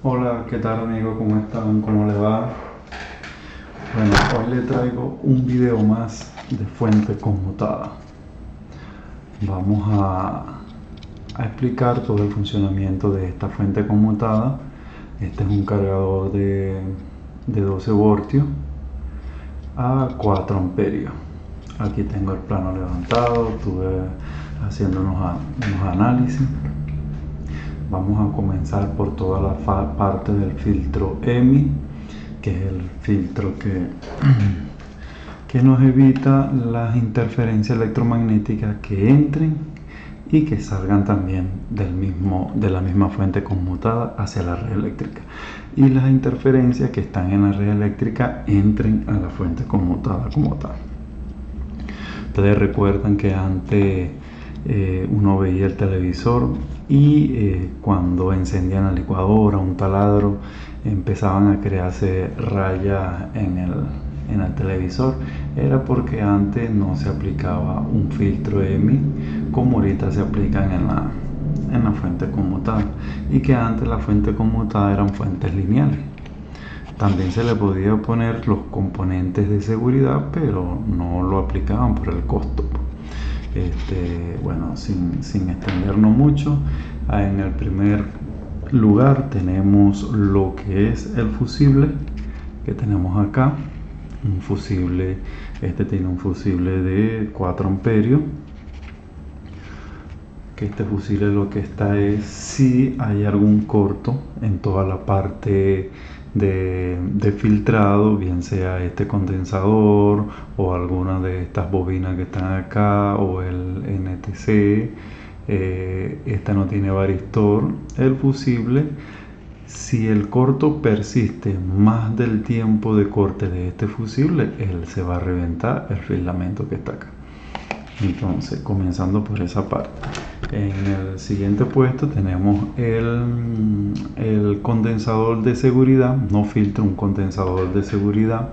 Hola, ¿qué tal amigo? ¿Cómo están? ¿Cómo le va? Bueno, hoy le traigo un video más de fuente conmutada. Vamos a explicar todo el funcionamiento de esta fuente conmutada. Este es un cargador de 12 voltios a 4 amperios. Aquí tengo el plano levantado, estuve haciendo unos análisis. Vamos a comenzar por toda la parte del filtro EMI, que es el filtro que nos evita las interferencias electromagnéticas que entren y que salgan también de la misma fuente conmutada hacia la red eléctrica, y las interferencias que están en la red eléctrica entren a la fuente conmutada como tal. Ustedes recuerdan que antes uno veía el televisor y cuando encendían la licuadora, un taladro, empezaban a crearse rayas en el televisor. Era porque antes no se aplicaba un filtro EMI como ahorita se aplican en la fuente conmutada, y que antes la fuente conmutada eran fuentes lineales. También se le podía poner los componentes de seguridad, pero no lo aplicaban por el costo. Bueno, sin extendernos mucho, en el primer lugar tenemos lo que es el fusible que tenemos acá. Un fusible, tiene un fusible de 4 amperios. Que este fusible lo que está es si hay algún corto en toda la parte de filtrado, bien sea este condensador o alguna de estas bobinas que están acá, o el NTC. Esta no tiene varistor. El fusible, si el corto persiste más del tiempo de corte de este fusible, él se va a reventar el filamento que está acá. Entonces, comenzando por esa parte, en el siguiente puesto tenemos el condensador de seguridad. No filtro, un condensador de seguridad,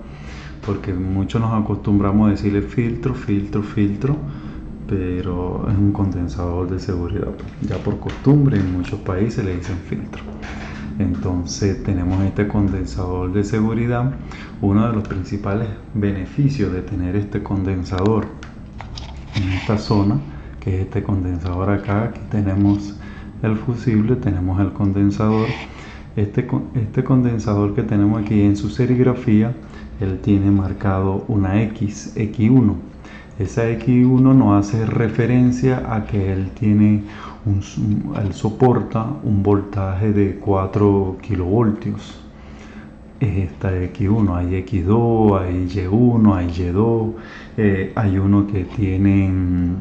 porque muchos nos acostumbramos a decirle filtro, pero es un condensador de seguridad. Ya por costumbre en muchos países le dicen filtro. Entonces tenemos este condensador de seguridad. Uno de los principales beneficios de tener este condensador en esta zona, que es este condensador acá, aquí tenemos el fusible, tenemos el condensador. Este condensador que tenemos aquí en su serigrafía, él tiene marcado una X1. Esa X1 nos hace referencia a que él tiene él soporta un voltaje de 4 kilovoltios. Es esta X1, hay X2, hay Y1, hay Y2, hay uno que tienen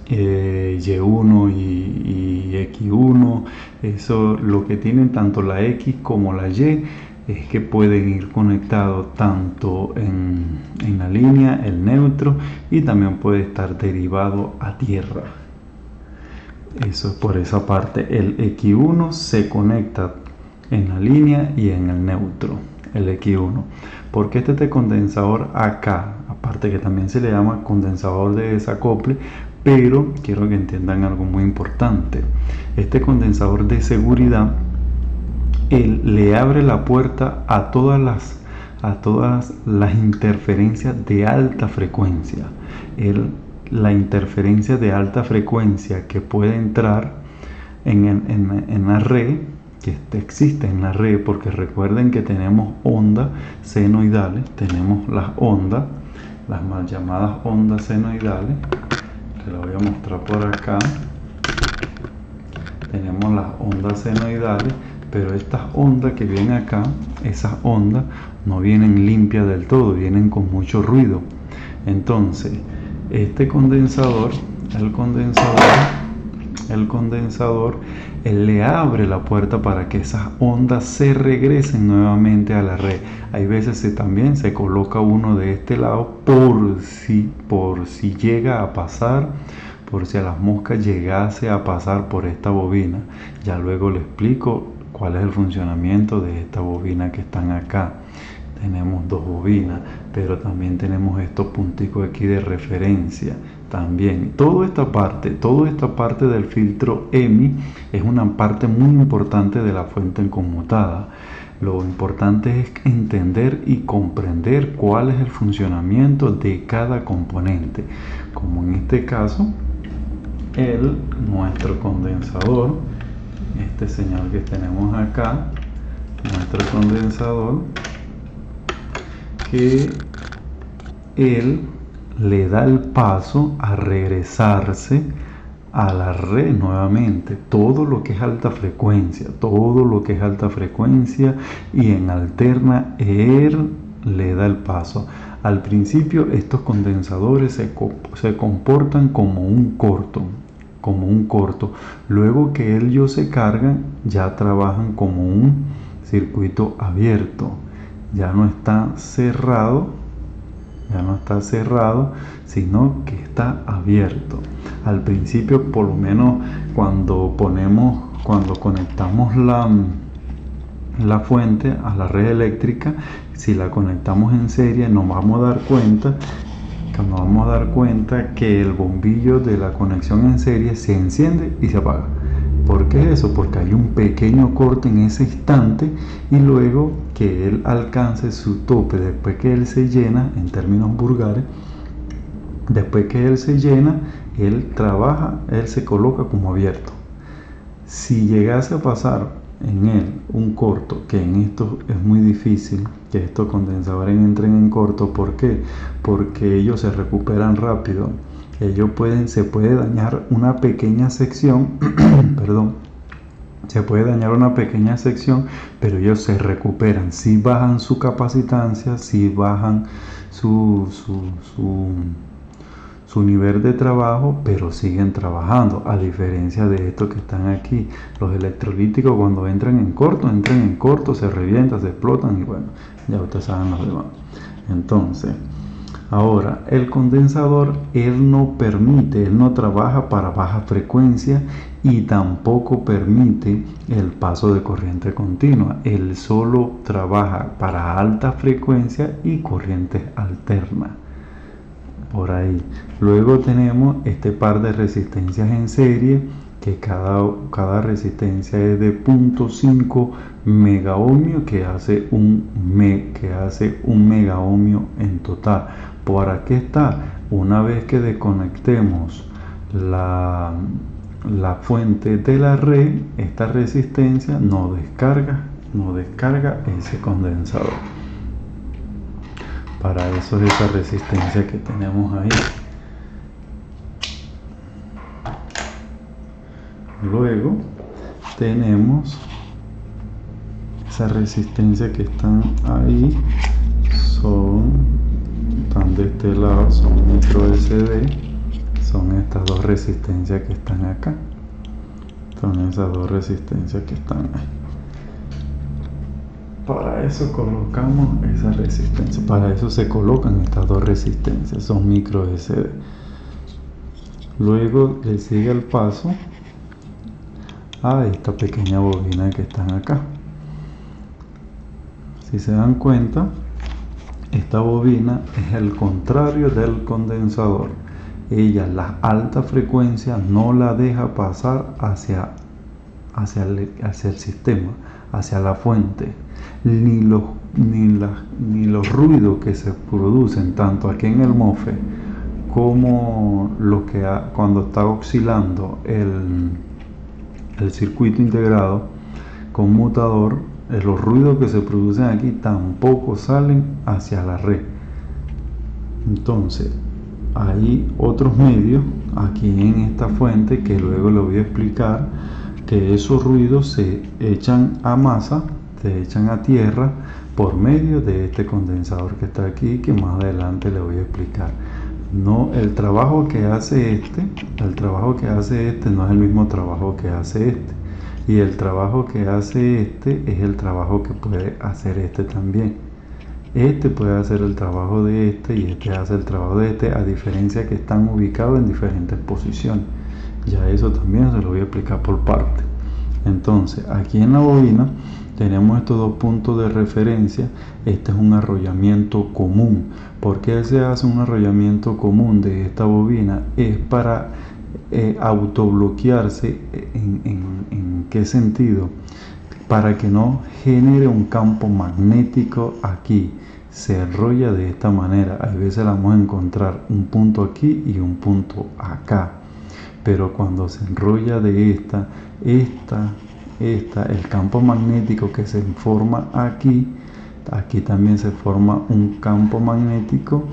Y1 y X1. Eso, lo que tienen tanto la X como la Y, es que pueden ir conectados tanto en la línea, el neutro, y también puede estar derivado a tierra. Eso es por esa parte. El X1 se conecta en la línea y en el neutro, el X1. Porque este condensador acá, aparte que también se le llama condensador de desacople, pero quiero que entiendan algo muy importante. Este condensador de seguridad, él le abre la puerta a todas las interferencias de alta frecuencia. La interferencia de alta frecuencia que puede entrar en la red, que existe en la red, porque recuerden que tenemos ondas senoidales, tenemos las ondas, las mal llamadas ondas senoidales, que las voy a mostrar por acá. Tenemos las ondas senoidales, pero estas ondas que vienen acá, esas ondas no vienen limpias del todo, vienen con mucho ruido. Entonces, este condensador, el condensador, él le abre la puerta para que esas ondas se regresen nuevamente a la red. Hay veces también se coloca uno de este lado por si llega a pasar, por si a las moscas llegase a pasar por esta bobina. Ya luego le explico cuál es el funcionamiento de esta bobina que están acá. Tenemos dos bobinas, pero también tenemos estos punticos aquí de referencia. también. Toda esta parte del filtro EMI es una parte muy importante de la fuente conmutada. Lo importante es entender y comprender cuál es el funcionamiento de cada componente. Como en este caso, nuestro condensador, este señor que tenemos acá, nuestro condensador, que él le da el paso a regresarse a la red nuevamente. Todo lo que es alta frecuencia y en alterna, él le da el paso. Al principio estos condensadores se comportan como un corto. Luego que ellos se cargan, ya trabajan como un circuito abierto. Ya no está cerrado, sino que está abierto. Al principio, por lo menos cuando conectamos la fuente a la red eléctrica, si la conectamos en serie, nos vamos a dar cuenta que el bombillo de la conexión en serie se enciende y se apaga. ¿Por qué eso? Porque hay un pequeño corte en ese instante, y luego que él alcance su tope, después que él se llena, en términos vulgares, después que él se llena, él se coloca como abierto. Si llegase a pasar en él un corto, que en esto es muy difícil que estos condensadores entren en corto. ¿Por qué? Porque ellos se recuperan rápido. Se puede dañar una pequeña sección, pero ellos se recuperan. Si bajan su capacitancia, si bajan su nivel de trabajo, pero siguen trabajando, a diferencia de estos que están aquí. Los electrolíticos, cuando entran en corto, se revientan, se explotan, y bueno, ya ustedes saben los demás. Entonces, ahora, el condensador, él no trabaja para baja frecuencia y tampoco permite el paso de corriente continua. Él solo trabaja para alta frecuencia y corrientes alternas. Por ahí. Luego tenemos este par de resistencias en serie, que cada resistencia es de 0.5 megaohmio, que hace un megaohmio en total. ¿Para qué está? Una vez que desconectemos la fuente de la red, esta resistencia no descarga ese condensador. Para eso es esa resistencia que tenemos ahí. Luego tenemos esa resistencia que están ahí, están de este lado, son micro SD, son estas dos resistencias que están acá, son esas dos resistencias que están ahí. Para eso colocamos esa resistencia, para eso se colocan estas dos resistencias, son micro SD. Luego le sigue el paso a esta pequeña bobina que están acá. Si se dan cuenta, esta bobina es el contrario del condensador. Ella, la alta frecuencia, no la deja pasar hacia el sistema, hacia la fuente. Ni los ruidos que se producen tanto aquí en el MOSFET como cuando está oscilando el circuito integrado conmutador, los ruidos que se producen aquí tampoco salen hacia la red. Entonces hay otros medios aquí en esta fuente que luego les voy a explicar, que esos ruidos se echan a masa, se echan a tierra por medio de este condensador que está aquí, que más adelante les voy a explicar. No, el trabajo que hace este no es el mismo trabajo que hace este, y el trabajo que hace este es el trabajo que puede hacer este también. Este puede hacer el trabajo de este y este hace el trabajo de este, a diferencia que están ubicados en diferentes posiciones. Ya eso también se lo voy a explicar por parte. Entonces, aquí en la bobina tenemos estos dos puntos de referencia, este es un arrollamiento común. ¿Por qué se hace un arrollamiento común de esta bobina? Es para autobloquearse. ¿En qué sentido? Para que no genere un campo magnético aquí. Se enrolla de esta manera. A veces la vamos a encontrar un punto aquí y un punto acá. Pero cuando se enrolla de el campo magnético que se forma aquí también se forma un campo magnético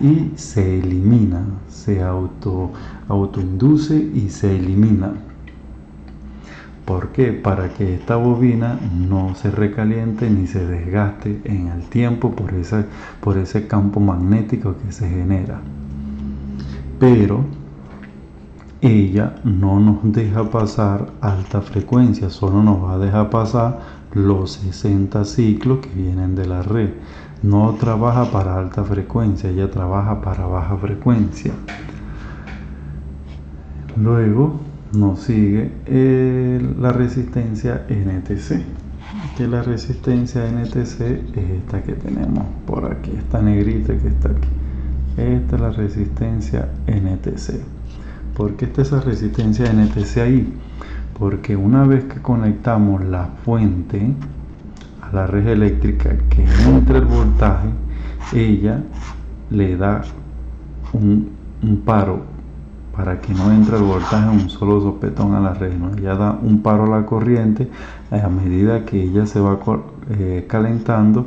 y se elimina, se autoinduce y se elimina. ¿Por qué? Para que esta bobina no se recaliente ni se desgaste en el tiempo por ese campo magnético que se genera. Pero ella no nos deja pasar alta frecuencia, solo nos va a dejar pasar los 60 ciclos que vienen de la red. No trabaja para alta frecuencia, ella trabaja para baja frecuencia. Luego nos sigue la resistencia NTC, que la resistencia NTC es esta que tenemos por aquí, esta negrita que está aquí. Esta es la resistencia NTC. ¿Por qué está esa resistencia NTC ahí? Porque una vez que conectamos la fuente a la red eléctrica, que entra el voltaje, ella le da un paro para que no entre el voltaje un solo sopetón a la red, ¿no? Ella da un paro a la corriente. A medida que ella se va calentando,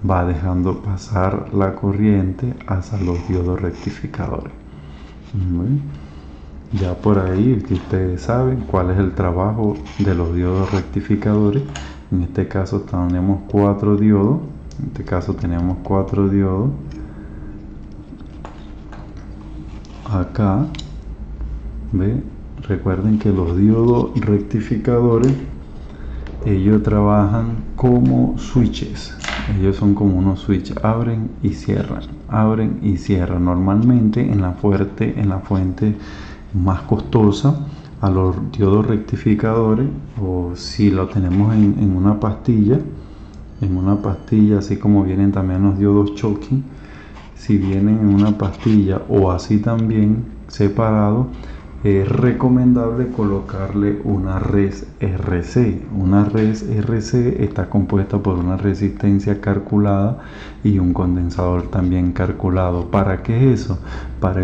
va dejando pasar la corriente hacia los diodos rectificadores. Ya por ahí que ustedes saben cuál es el trabajo de los diodos rectificadores. En este caso tenemos 4 diodos. Acá, ¿ve? Recuerden que los diodos rectificadores, ellos trabajan como switches. Ellos son como unos switches, abren y cierran. Normalmente en la fuente más costosa, a los diodos rectificadores, o si lo tenemos en una pastilla, así como vienen también los diodos Schottky, si vienen en una pastilla o así también separado, es recomendable colocarle una res RC. Una res RC está compuesta por una resistencia calculada y un condensador también calculado. ¿Para qué es eso? Para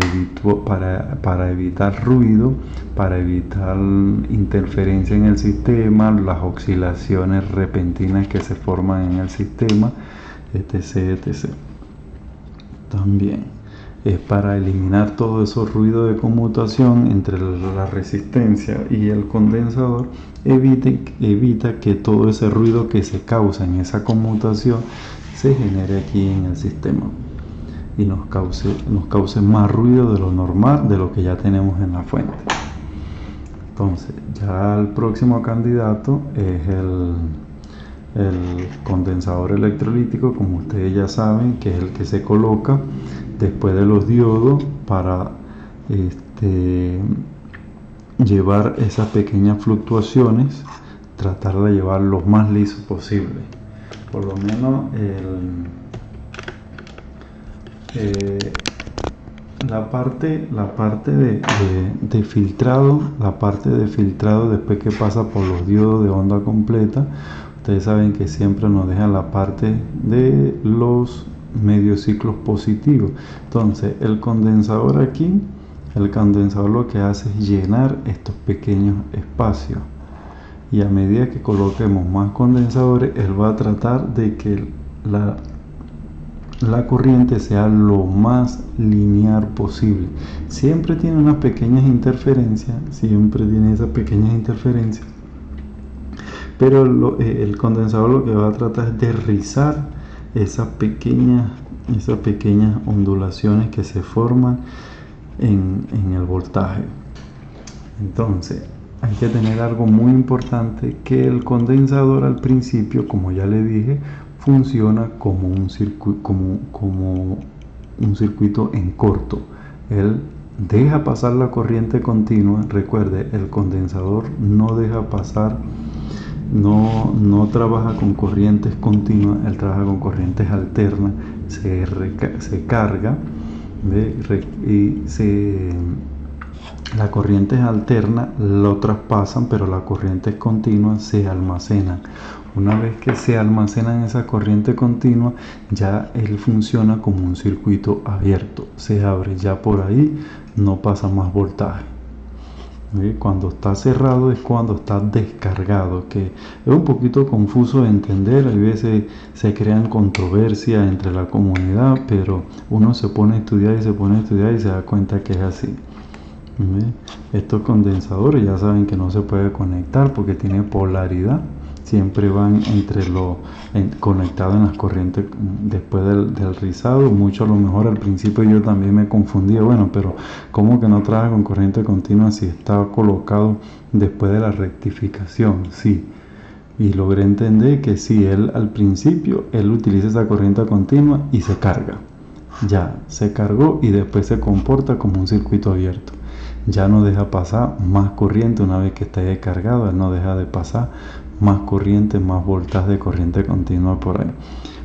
evitar ruido, para evitar interferencia en el sistema, las oscilaciones repentinas que se forman en el sistema, etc. También es para eliminar todos esos ruidos de conmutación entre la resistencia y el condensador. Evita que todo ese ruido que se causa en esa conmutación se genere aquí en el sistema y nos cause más ruido de lo normal, de lo que ya tenemos en la fuente. Entonces ya el próximo candidato es el condensador electrolítico, como ustedes ya saben, que es el que se coloca después de los diodos para llevar esas pequeñas fluctuaciones, tratar de llevar lo más liso posible. Por lo menos la parte de filtrado, después que pasa por los diodos de onda completa, ustedes saben que siempre nos dejan la parte de los medios ciclos positivos. Entonces el condensador lo que hace es llenar estos pequeños espacios, y a medida que coloquemos más condensadores, él va a tratar de que la corriente sea lo más lineal posible. Siempre tiene unas pequeñas interferencias, pero el condensador lo que va a tratar es de rizar esas pequeñas ondulaciones que se forman en el voltaje. Entonces hay que tener algo muy importante, que el condensador al principio, como ya le dije, funciona como un circuito en corto. Él deja pasar la corriente continua. Recuerde, el condensador no deja pasar no trabaja con corrientes continuas, él trabaja con corrientes alternas, se carga, ¿ve? Las corrientes alternas lo traspasan, pero las corrientes continuas se almacenan. Una vez que se almacenan esa corriente continua, ya él funciona como un circuito abierto, se abre, ya por ahí no pasa más voltaje. Cuando está cerrado es cuando está descargado, que es un poquito confuso de entender. A veces se crean controversias entre la comunidad, pero uno se pone a estudiar y se da cuenta que es así. Estos condensadores ya saben que no se puede conectar porque tiene polaridad, siempre van conectados en las corrientes después del rizado. Mucho a lo mejor al principio yo también me confundía, bueno, pero ¿cómo que no trabaja con corriente continua si está colocado después de la rectificación? Sí, y logré entender que sí, él al principio él utiliza esa corriente continua y se carga, ya se cargó y después se comporta como un circuito abierto. Ya no deja pasar más corriente una vez que está descargado, él no deja de pasar más corriente, más voltaje de corriente continua por ahí.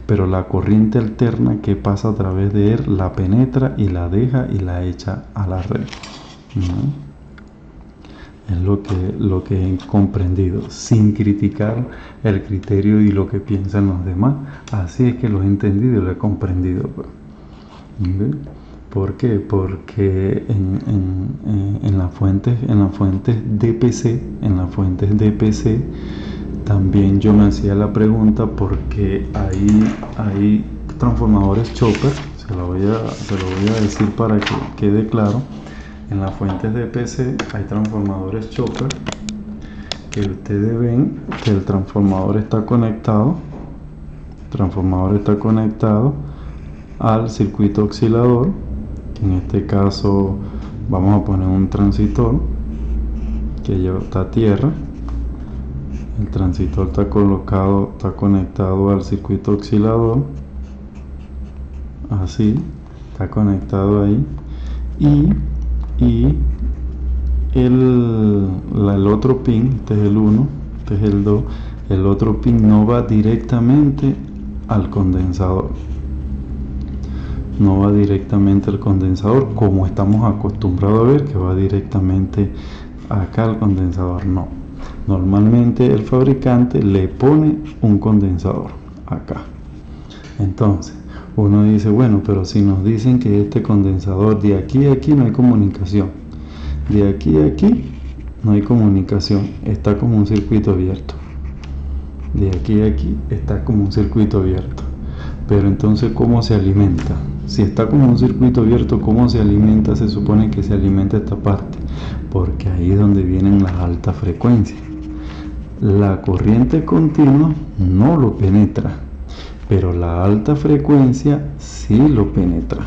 Pero la corriente alterna que pasa a través de él la penetra y la deja y la echa a la red. Es lo que he comprendido, sin criticar el criterio y lo que piensan los demás. Así es que lo he entendido y lo he comprendido. ¿Por qué? Porque en las fuentes DPC, también yo me hacía la pregunta porque hay transformadores chopper, se lo voy a decir para que quede claro. En las fuentes DPC hay transformadores chopper que ustedes ven que el transformador está conectado al circuito oscilador. En este caso vamos a poner un transistor que está a tierra. El transistor está conectado al circuito oscilador, así, está conectado ahí, y el otro pin, este es el 1, este es el 2, el otro pin no va directamente al condensador. No va directamente al condensador como estamos acostumbrados a ver, que va directamente acá al condensador. No, normalmente el fabricante le pone un condensador acá. Entonces uno dice, bueno, pero si nos dicen que este condensador de aquí a aquí no hay comunicación, de aquí a aquí no hay comunicación, está como un circuito abierto, de aquí a aquí está como un circuito abierto. Pero entonces, ¿cómo se alimenta? Si está como un circuito abierto, ¿cómo se alimenta? Se supone que se alimenta esta parte, porque ahí es donde vienen las altas frecuencias. La corriente continua no lo penetra, pero la alta frecuencia sí lo penetra.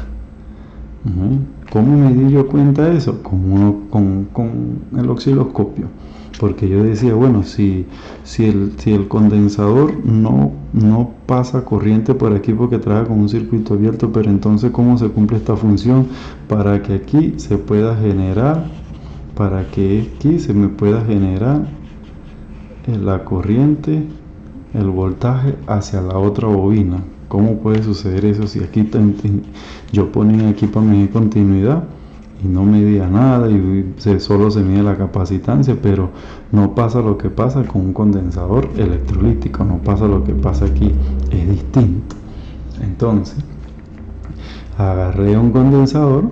¿Cómo me di yo cuenta de eso? Con el osciloscopio. Porque yo decía, bueno, si el condensador no pasa corriente por aquí porque trabaja con un circuito abierto, pero entonces ¿cómo se cumple esta función? Para que aquí se pueda generar, la corriente, el voltaje hacia la otra bobina. ¿Cómo puede suceder eso si aquí yo ponía aquí para medir continuidad y no medía nada y solo se mide la capacitancia, pero no pasa lo que pasa con un condensador electrolítico, no pasa lo que pasa aquí, es distinto? Entonces agarré un condensador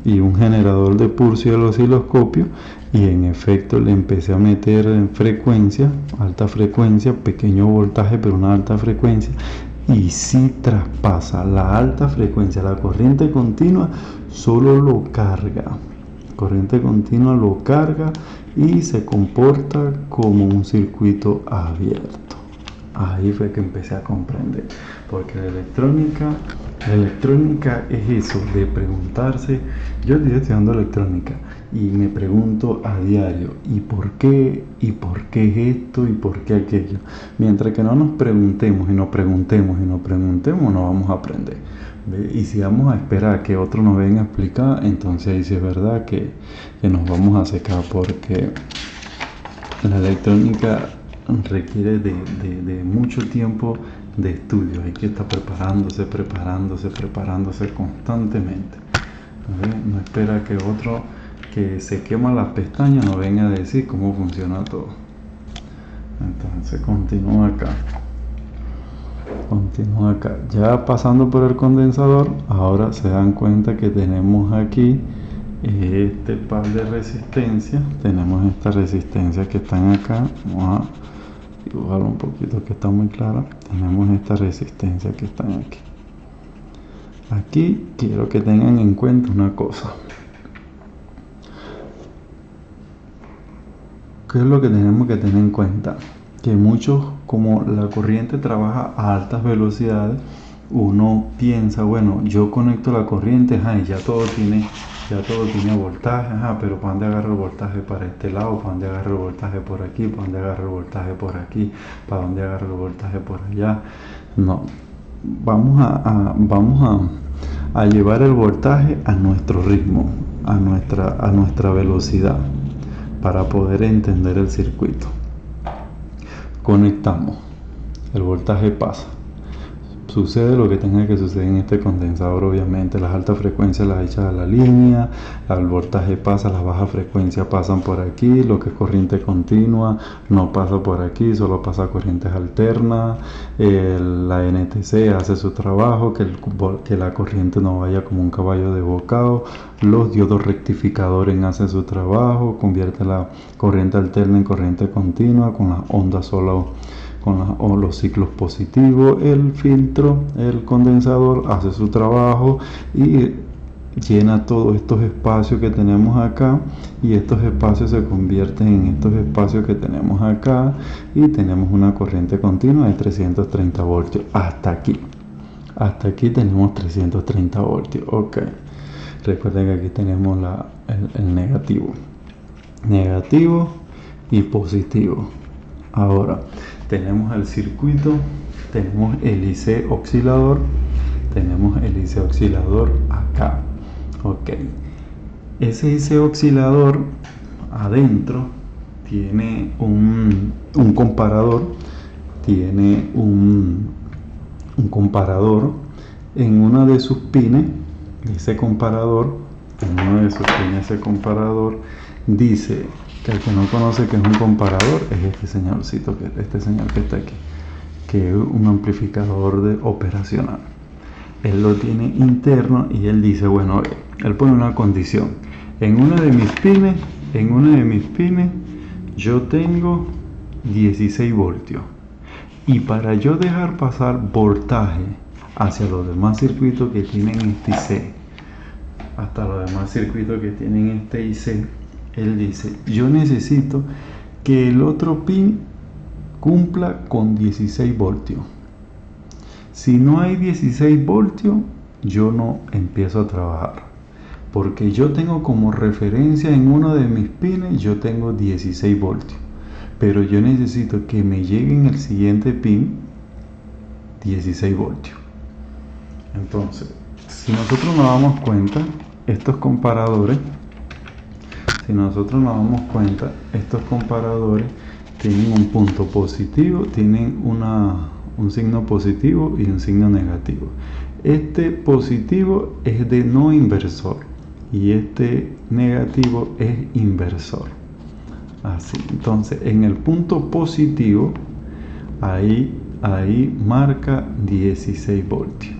y un generador de pulso al osciloscopio y en efecto le empecé a meter en frecuencia, alta frecuencia, pequeño voltaje pero una alta frecuencia, y si traspasa la alta frecuencia, la corriente continua solo lo carga, y se comporta como un circuito abierto. Ahí fue que empecé a comprender, porque la electrónica es eso de preguntarse. Yo estoy estudiando electrónica y me pregunto a diario, ¿y por qué es esto? ¿Y por qué aquello? Mientras que no nos preguntemos no vamos a aprender. Y si vamos a esperar a que otro nos venga a explicar, entonces ahí sí es verdad que nos vamos a secar, porque la electrónica requiere de mucho tiempo de estudio. Hay que estar preparándose constantemente. No espera que otro que se quema las pestañas nos venga a decir cómo funciona todo. Entonces continúa acá. Ya pasando por el condensador, ahora se dan cuenta que tenemos aquí este par de resistencias. Tenemos estas resistencias que están acá. Vamos a dibujarlo un poquito que está muy clara. Tenemos estas resistencias que están aquí. Aquí quiero que tengan en cuenta una cosa. ¿Qué es lo que tenemos que tener en cuenta? Que muchos, como la corriente trabaja a altas velocidades, uno piensa, bueno, yo conecto la corriente, y ya todo tiene voltaje, pero ¿para dónde agarro el voltaje? Para este lado, ¿para dónde agarro el voltaje? Por aquí, ¿para dónde agarro el voltaje? Por aquí, ¿para dónde agarro el voltaje? Por allá. No, vamos a llevar el voltaje a nuestro ritmo, a nuestra velocidad, para poder entender el circuito. Conectamos, el voltaje pasa, sucede lo que tenga que suceder en este condensador. Obviamente las altas frecuencias las echas a la línea, el voltaje pasa, las bajas frecuencias pasan por aquí, lo que es corriente continua no pasa por aquí, solo pasa corrientes alternas. La NTC hace su trabajo, que la corriente no vaya como un caballo desbocado. Los diodos rectificadores hacen su trabajo, convierte la corriente alterna en corriente continua con las ondas solo o los ciclos positivos. El filtro, el condensador, hace su trabajo y llena todos estos espacios que tenemos acá, y estos espacios se convierten en estos espacios que tenemos acá, y tenemos una corriente continua de 330 voltios. Hasta aquí tenemos 330 voltios. Ok, recuerden que aquí tenemos el negativo y positivo. Ahora tenemos el circuito, tenemos el IC oscilador, acá. Ok, ese IC oscilador adentro tiene un comparador, en una de sus pines. Ese comparador dice que el que no conoce que es un comparador es este señor que está aquí, que es un amplificador operacional. Él lo tiene interno y él dice, bueno, él pone una condición. En una de mis pines yo tengo 16 voltios, y para yo dejar pasar voltaje hacia los demás circuitos que tienen este IC, él dice, yo necesito que el otro pin cumpla con 16 voltios. Si no hay 16 voltios, yo no empiezo a trabajar, porque yo tengo como referencia en uno de mis pines, yo tengo 16 voltios, pero yo necesito que me llegue en el siguiente pin 16 voltios. Entonces, si nosotros nos damos cuenta, estos comparadores tienen un punto positivo, tienen un signo positivo y un signo negativo. Este positivo es de no inversor y este negativo es inversor. Así, entonces en el punto positivo, ahí marca 16 voltios.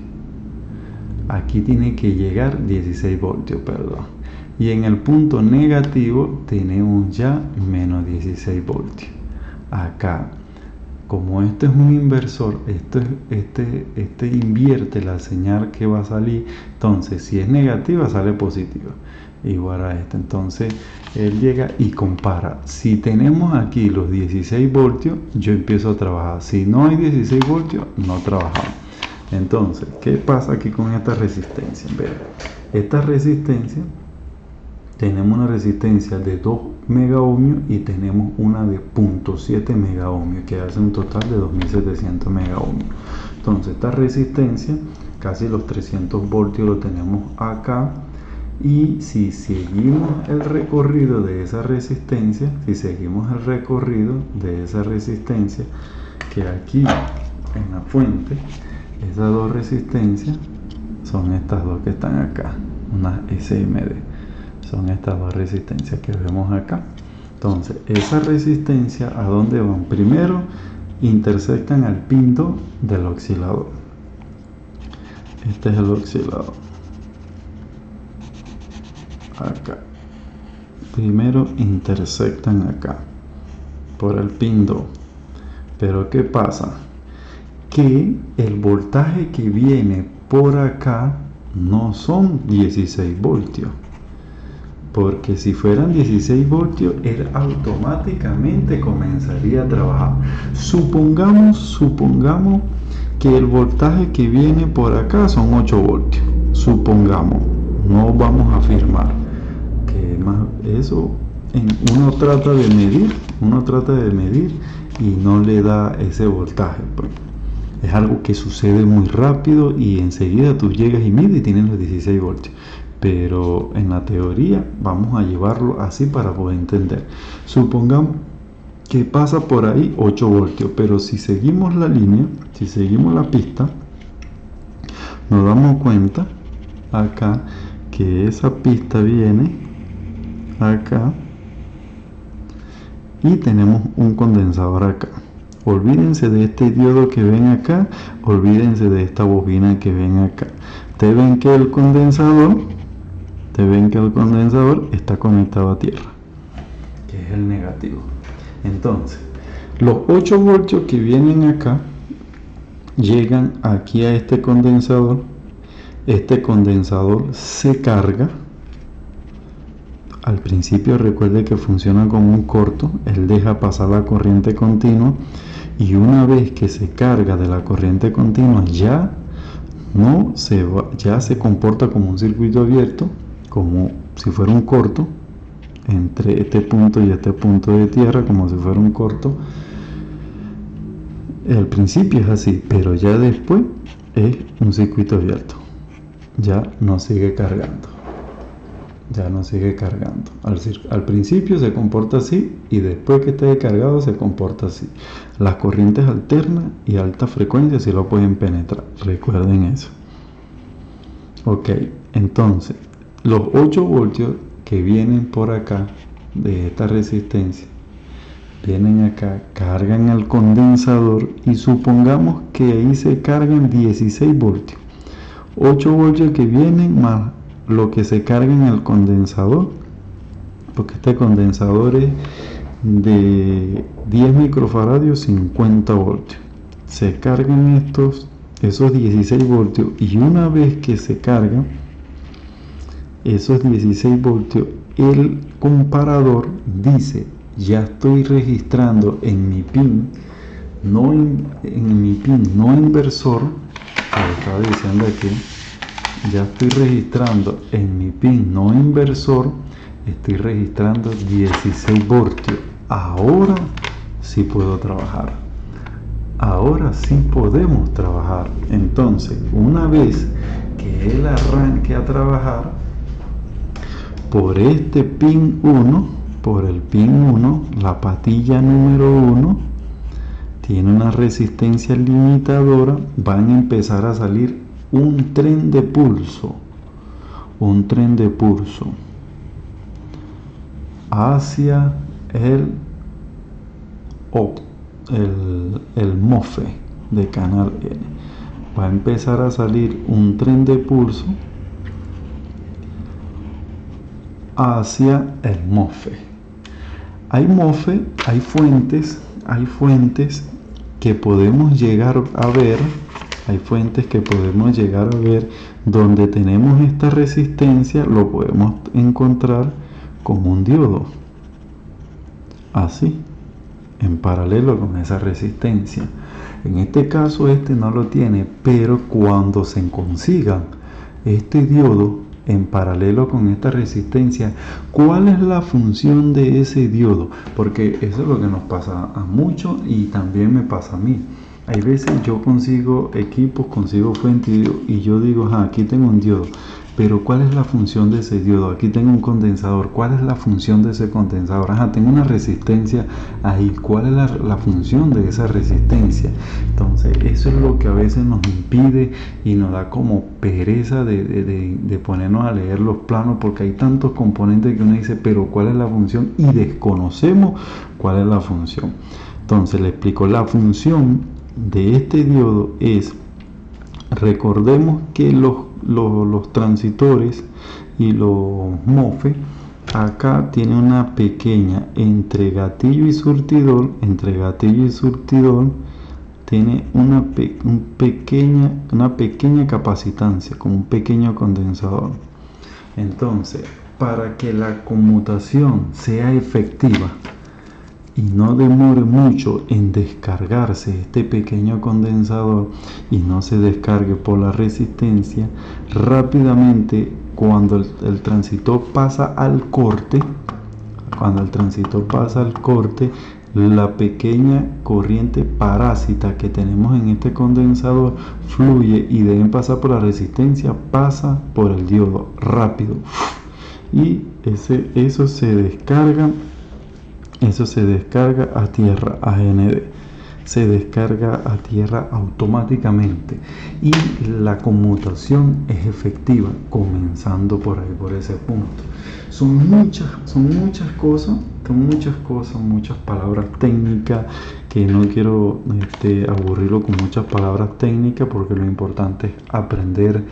Aquí tiene que llegar 16 voltios, perdón. Y en el punto negativo tenemos ya menos 16 voltios. Acá, como este es un inversor, este invierte la señal que va a salir. Entonces, si es negativa, sale positiva. Igual a este. Entonces, él llega y compara. Si tenemos aquí los 16 voltios, yo empiezo a trabajar. Si no hay 16 voltios, no trabajamos. Entonces, ¿qué pasa aquí con esta resistencia? Vean, esta resistencia, tenemos una resistencia de 2 megaohmios y tenemos una de 0.7 megaohmios, que hace un total de 2700 megaohmios. Entonces, esta resistencia, casi los 300 voltios lo tenemos acá, Y si seguimos el recorrido de esa resistencia, que aquí en la fuente, esas dos resistencias son estas dos que están acá, unas SMD, son estas dos resistencias que vemos acá. Entonces, esa resistencia, ¿a dónde van? Primero, intersectan al pin 2 del oscilador. Este es el oscilador. Acá. Primero intersectan acá, por el pin 2. Pero ¿qué pasa? Que el voltaje que viene por acá no son 16 voltios. Porque si fueran 16 voltios, él automáticamente comenzaría a trabajar. Supongamos que el voltaje que viene por acá son 8 voltios. Supongamos, no vamos a afirmar que más eso uno trata de medir y no le da ese voltaje. Pues. Es algo que sucede muy rápido y enseguida tú llegas y mides y tienes los 16 voltios. Pero en la teoría vamos a llevarlo así para poder entender. Supongamos que pasa por ahí 8 voltios, pero si seguimos la línea, si seguimos la pista, nos damos cuenta acá que esa pista viene acá y tenemos un condensador acá. Olvídense de este diodo que ven acá, olvídense de esta bobina que ven acá. Ustedes ven que el condensador está conectado a tierra, que es el negativo. Entonces, los 8 voltios que vienen acá llegan aquí a este condensador. Este condensador se carga. Al principio recuerde que funciona como un corto, él deja pasar la corriente continua y una vez que se carga de la corriente continua ya se comporta como un circuito abierto, como si fuera un corto entre este punto y este punto de tierra, como si fuera un corto. Al principio es así, pero ya después es un circuito abierto, ya no sigue cargando. Al principio se comporta así y después que esté cargado se comporta así. Las corrientes alternas y alta frecuencia sí lo pueden penetrar, recuerden eso. Ok, entonces los 8 voltios que vienen por acá de esta resistencia vienen acá, cargan al condensador y supongamos que ahí se cargan 16 voltios. 8 voltios que vienen más lo que se carga en el condensador, porque este condensador es de 10 microfaradios, 50 voltios. Se cargan esos 16 voltios y una vez que se cargan esos 16 voltios, el comparador dice: ya estoy registrando en mi pin no inversor, como estaba diciendo aquí, ya estoy registrando en mi pin no inversor, estoy registrando 16 voltios. Ahora sí puedo trabajar. Ahora sí podemos trabajar. Entonces, una vez que él arranque a trabajar por este pin 1, por el pin 1, la patilla número 1 tiene una resistencia limitadora, van a empezar a salir un tren de pulso hacia el MOSFET de canal N. Va a empezar a salir un tren de pulso hacia el MOSFET. Hay fuentes que podemos llegar a ver. Hay fuentes que podemos llegar a ver donde tenemos esta resistencia, lo podemos encontrar como un diodo, así, en paralelo con esa resistencia. En este caso no lo tiene, pero cuando se consiga este diodo en paralelo con esta resistencia, ¿cuál es la función de ese diodo? Porque eso es lo que nos pasa a muchos y también me pasa a mí. Hay veces yo consigo equipos, consigo fuentes y yo digo, aquí tengo un diodo, pero ¿cuál es la función de ese diodo? Aquí tengo un condensador, ¿cuál es la función de ese condensador? Tengo una resistencia ahí, ¿cuál es la función de esa resistencia? Entonces eso es lo que a veces nos impide y nos da como pereza de ponernos a leer los planos, porque hay tantos componentes que uno dice, pero ¿cuál es la función? Y desconocemos cuál es la función. Entonces le explico, la función de este diodo es, recordemos que los transitores y los MOSFET acá tiene una pequeña entre gatillo y surtidor, tiene una pequeña capacitancia, como un pequeño condensador. Entonces, para que la conmutación sea efectiva y no demore mucho en descargarse este pequeño condensador y no se descargue por la resistencia, rápidamente cuando el transistor pasa al corte, la pequeña corriente parásita que tenemos en este condensador fluye y deben pasar por la resistencia, pasa por el diodo rápido y eso se descarga a tierra, a GND. Se descarga a tierra automáticamente y la conmutación es efectiva, comenzando por ahí, por ese punto. Son muchas cosas, muchas palabras técnicas que no quiero aburrirlo con muchas palabras técnicas, porque lo importante es aprender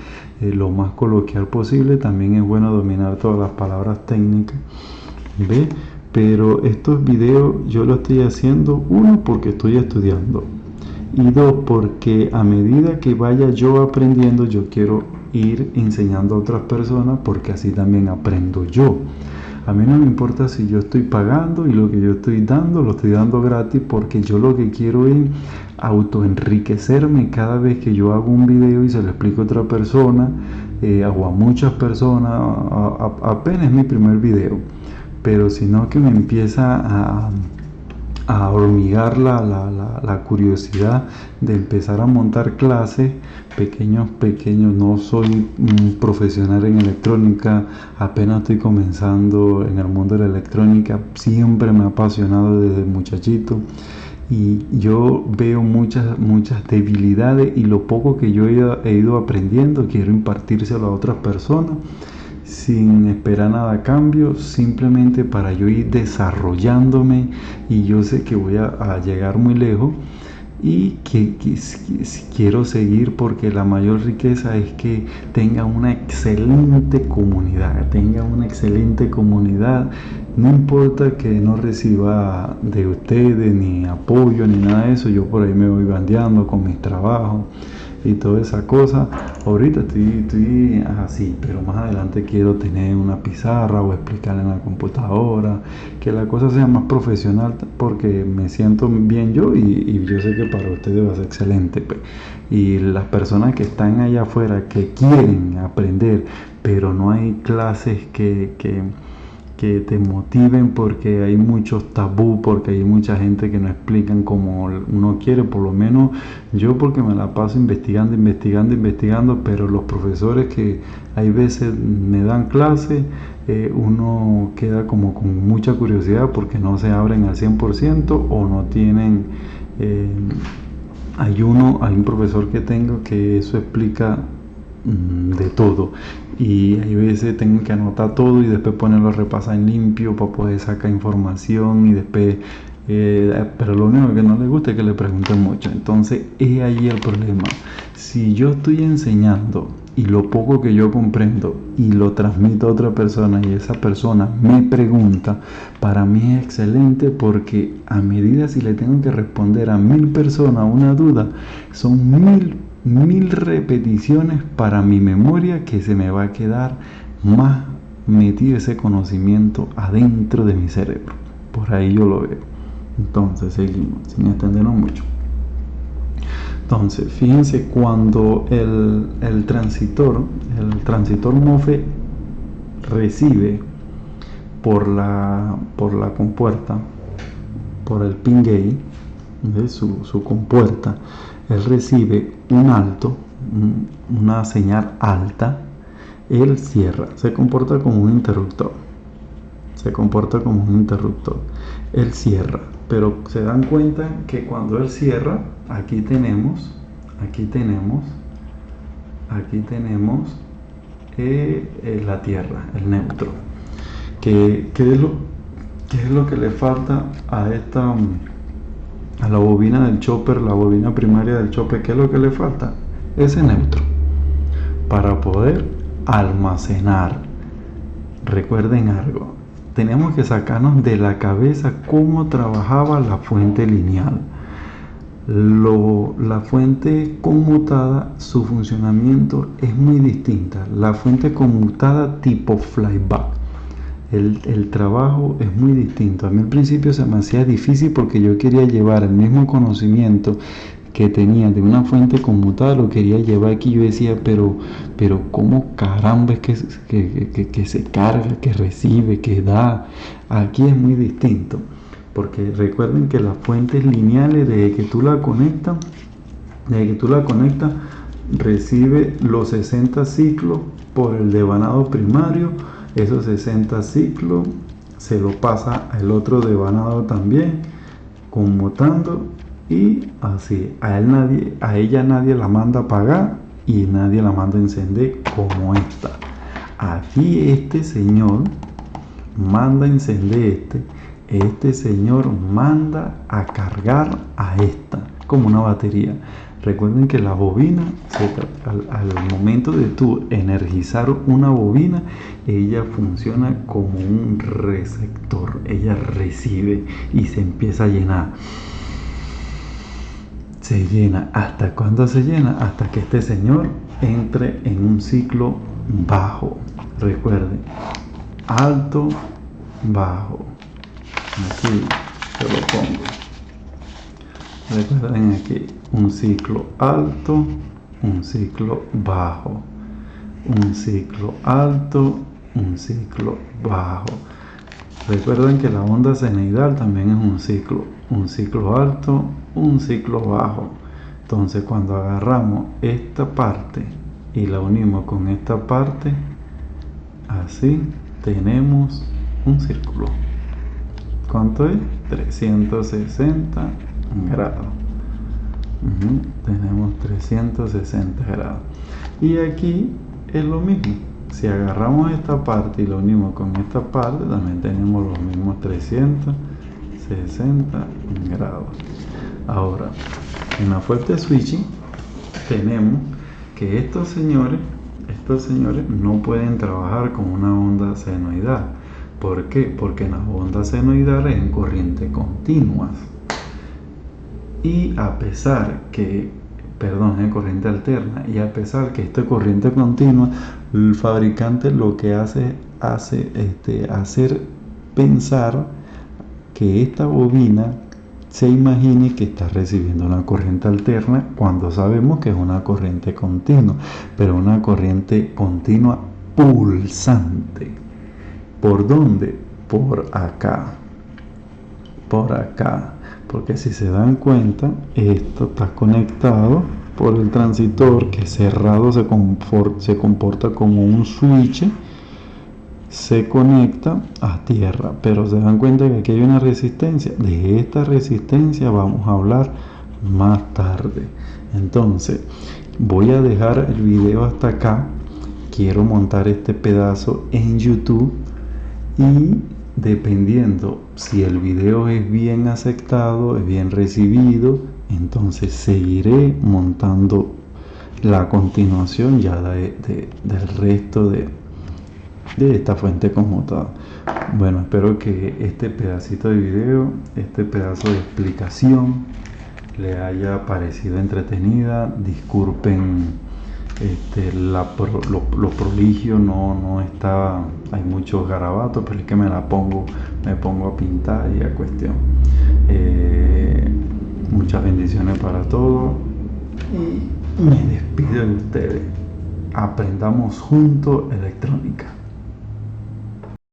lo más coloquial posible. También es bueno dominar todas las palabras técnicas, ¿ve? Pero estos videos yo los estoy haciendo, uno, porque estoy estudiando, y dos, porque a medida que vaya yo aprendiendo, yo quiero ir enseñando a otras personas, porque así también aprendo yo. A mí no me importa si yo estoy pagando y lo que yo estoy dando, lo estoy dando gratis, porque yo lo que quiero es autoenriquecerme cada vez que yo hago un video y se lo explico a otra persona, o a muchas personas. Apenas es mi primer video, pero sino que me empieza a hormigar la curiosidad de empezar a montar clases pequeños. No soy un profesional en electrónica, apenas estoy comenzando en el mundo de la electrónica. Siempre me ha apasionado desde muchachito y yo veo muchas debilidades, y lo poco que yo he ido aprendiendo quiero impartírselo a otras personas sin esperar nada a cambio, simplemente para yo ir desarrollándome, y yo sé que voy a llegar muy lejos y que quiero seguir, porque la mayor riqueza es que tenga una excelente comunidad, no importa que no reciba de ustedes ni apoyo ni nada de eso. Yo por ahí me voy bandeando con mis trabajos y toda esa cosa. Ahorita estoy así, pero más adelante quiero tener una pizarra o explicar en la computadora, que la cosa sea más profesional, porque me siento bien yo, y yo sé que para ustedes va a ser excelente. Y las personas que están allá afuera, que quieren aprender, pero no hay clases que te motiven, porque hay muchos tabú, porque hay mucha gente que no explican como uno quiere. Por lo menos yo, porque me la paso investigando, pero los profesores que hay veces me dan clase, uno queda como con mucha curiosidad, porque no se abren al 100% o no tienen... hay un profesor que tengo que eso explica de todo, y hay veces tengo que anotar todo y después ponerlo a repasar en limpio para poder sacar información, y después pero lo único que no le gusta es que le pregunten mucho. Entonces es ahí el problema. Si yo estoy enseñando y lo poco que yo comprendo y lo transmito a otra persona, y esa persona me pregunta, para mí es excelente, porque a medida, si le tengo que responder a 1000 personas una duda, son 1000 repeticiones para mi memoria, que se me va a quedar más metido ese conocimiento adentro de mi cerebro. Por ahí yo lo veo. Entonces seguimos, sin extendernos mucho. Entonces, fíjense, cuando el transistor MOSFET recibe por la compuerta, por el pin gate de su compuerta, él recibe un alto, una señal alta, Él cierra, se comporta como un interruptor. Él cierra, pero se dan cuenta que cuando él cierra, aquí tenemos la Tierra, el neutro. ¿Qué es lo que le falta a la bobina del chopper, la bobina primaria del chopper? ¿Qué es lo que le falta? Ese neutro, para poder almacenar. Recuerden algo, tenemos que sacarnos de la cabeza cómo trabajaba la fuente lineal. La fuente conmutada, su funcionamiento es muy distinta. La fuente conmutada tipo flyback, el trabajo es muy distinto. A mí al principio se me hacía difícil porque yo quería llevar el mismo conocimiento que tenía de una fuente conmutada, lo quería llevar aquí. Yo decía, pero ¿cómo caramba es que se carga, que recibe, que da? Aquí es muy distinto, porque recuerden que las fuentes lineales, desde que tú la conectas, recibe los 60 ciclos por el devanado primario. Esos 60 ciclos se lo pasa al otro devanado también, conmutando, y así a ella nadie la manda a apagar y nadie la manda a encender como esta. Aquí este señor manda a encender este señor manda a cargar a esta, como una batería. Recuerden que la bobina, al momento de tú energizar una bobina, ella funciona como un receptor. Ella recibe y se empieza a llenar. Se llena. ¿Hasta cuándo se llena? Hasta que este señor entre en un ciclo bajo. Recuerden, alto, bajo. Aquí se lo pongo. Recuerden aquí, un ciclo alto, un ciclo bajo, un ciclo alto, un ciclo bajo. Recuerden que la onda senoidal también es un ciclo alto, un ciclo bajo. Entonces cuando agarramos esta parte y la unimos con esta parte, así tenemos un círculo. ¿Cuánto es? 360 grados. Tenemos 360 grados. Y aquí es lo mismo. Si agarramos esta parte y la unimos con esta parte, también tenemos los mismos 360 grados. Ahora, en la fuente switching tenemos que estos señores no pueden trabajar con una onda senoidal. ¿Por qué? Porque en las ondas senoidales en corriente continuas. Y a pesar que, en corriente alterna, y a pesar que esta corriente continua, el fabricante lo que hacer pensar que esta bobina se imagine que está recibiendo una corriente alterna cuando sabemos que es una corriente continua, pero una corriente continua pulsante. ¿Por dónde? Por acá, porque si se dan cuenta, esto está conectado por el transistor que cerrado se comporta como un switch, se conecta a tierra, pero se dan cuenta que aquí hay una resistencia. De esta resistencia vamos a hablar más tarde. Entonces voy a dejar el video hasta acá. Quiero montar este pedazo en YouTube, y dependiendo si el video es bien aceptado, es bien recibido, entonces seguiré montando la continuación ya del resto de esta fuente conmutada. Bueno, espero que este pedacito de video, este pedazo de explicación le haya parecido entretenida. Disculpen lo proligio, no está, hay muchos garabatos, pero es que me pongo a pintar y a cuestión. Muchas bendiciones para todos y me despido de ustedes. Aprendamos juntos electrónica.